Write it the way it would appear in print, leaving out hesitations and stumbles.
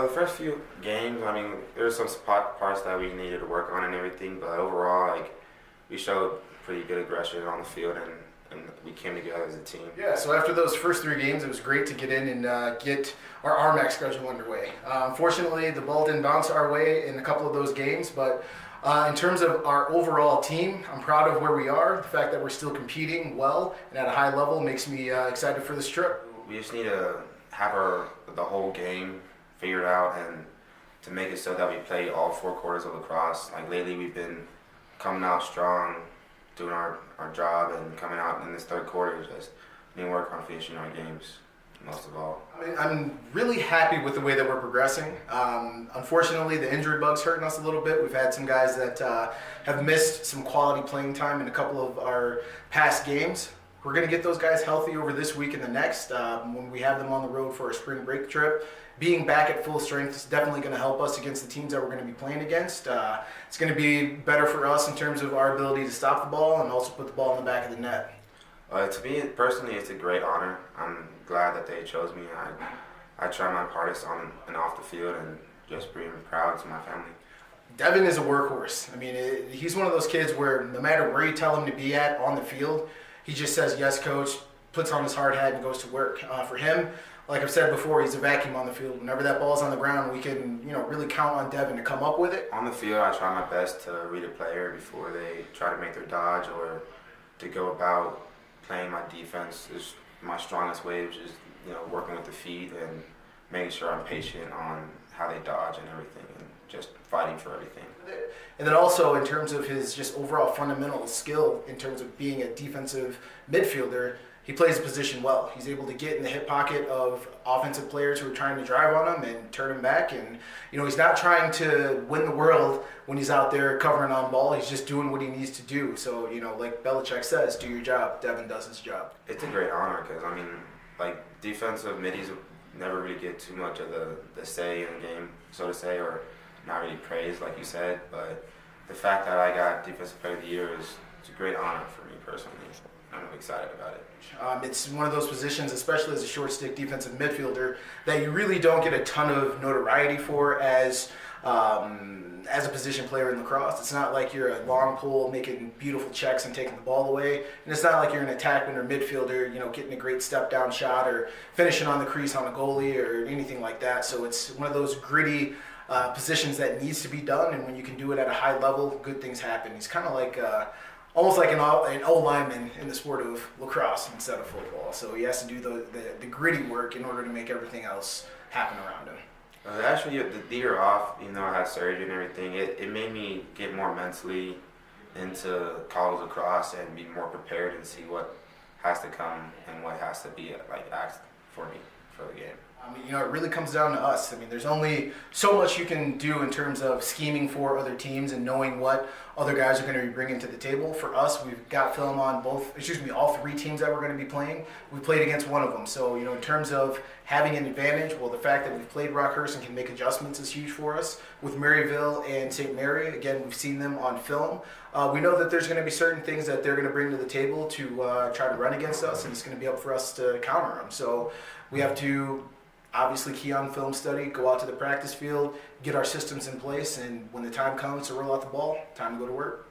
The first few games, I mean, there were some parts that we needed to work on and everything, but overall, like, we showed pretty good aggression on the field, and we came together as a team. Yeah, so after those first 3 games, it was great to get in and get our RMAC schedule underway. Unfortunately, the ball didn't bounce our way in a couple of those games, but in terms of our overall team, I'm proud of where we are. The fact that we're still competing well and at a high level makes me excited for this trip. We just need to have the whole game figured out and to make it so that we play all 4 quarters of lacrosse. Like lately, we've been coming out strong, doing our job, and coming out in this 3rd quarter just need to work on finishing our games most of all. I mean, I'm really happy with the way that we're progressing. Unfortunately, the injury bug's hurting us a little bit. We've had some guys that have missed some quality playing time in a couple of our past games. We're going to get those guys healthy over this week and the next when we have them on the road for a spring break trip. Being back at full strength is definitely going to help us against the teams that we're going to be playing against. It's going to be better for us in terms of our ability to stop the ball and also put the ball in the back of the net. To me, personally, it's a great honor. I'm glad that they chose me. I try my hardest on and off the field and just being proud to my family. Devin is a workhorse. I mean, he's one of those kids where no matter where you tell him to be at on the field, he just says, yes, coach, puts on his hard hat and goes to work. For him, like I've said before, he's a vacuum on the field. Whenever that ball's on the ground, we can really count on Devin to come up with it. On the field, I try my best to read a player before they try to make their dodge or to go about playing my defense is my strongest way, which is working with the feet and making sure I'm patient on how they dodge and everything and just fighting for everything. And then also in terms of his just overall fundamental skill in terms of being a defensive midfielder, he plays the position well. He's able to get in the hip pocket of offensive players who are trying to drive on him and turn him back. And he's not trying to win the world when he's out there covering on ball. He's just doing what he needs to do. So like Belichick says, do your job. Devin does his job. It's a great honor because defensive middies never really get too much of the say in the game, so to say, or not really praised like you said. But the fact that I got Defensive Player of the Year it's a great honor for me personally. I'm excited about it. It's one of those positions, especially as a short stick defensive midfielder, that you really don't get a ton of notoriety for as a position player in lacrosse. It's not like you're a long pole making beautiful checks and taking the ball away, and it's not like you're an attackman or midfielder, getting a great step down shot or finishing on the crease on a goalie or anything like that. So it's one of those gritty positions that needs to be done, and when you can do it at a high level, good things happen. He's kind of like almost like an O-lineman in the sport of lacrosse instead of football. So he has to do the gritty work in order to make everything else happen around him. Actually, the year off, even though I had surgery and everything, it made me get more mentally into college lacrosse and be more prepared and see what has to come and what has to be asked for me for the game. I mean, it really comes down to us. I mean, there's only so much you can do in terms of scheming for other teams and knowing what other guys are going to be bringing to the table. For us, we've got film on all 3 teams that we're going to be playing. We played against one of them. So, in terms of having an advantage, well, the fact that we've played Rockhurst and can make adjustments is huge for us. With Maryville and St. Mary, again, we've seen them on film. We know that there's going to be certain things that they're going to bring to the table to try to run against us, and it's going to be up for us to counter them. So we have to obviously key on film study, go out to the practice field, get our systems in place, and when the time comes to roll out the ball, time to go to work.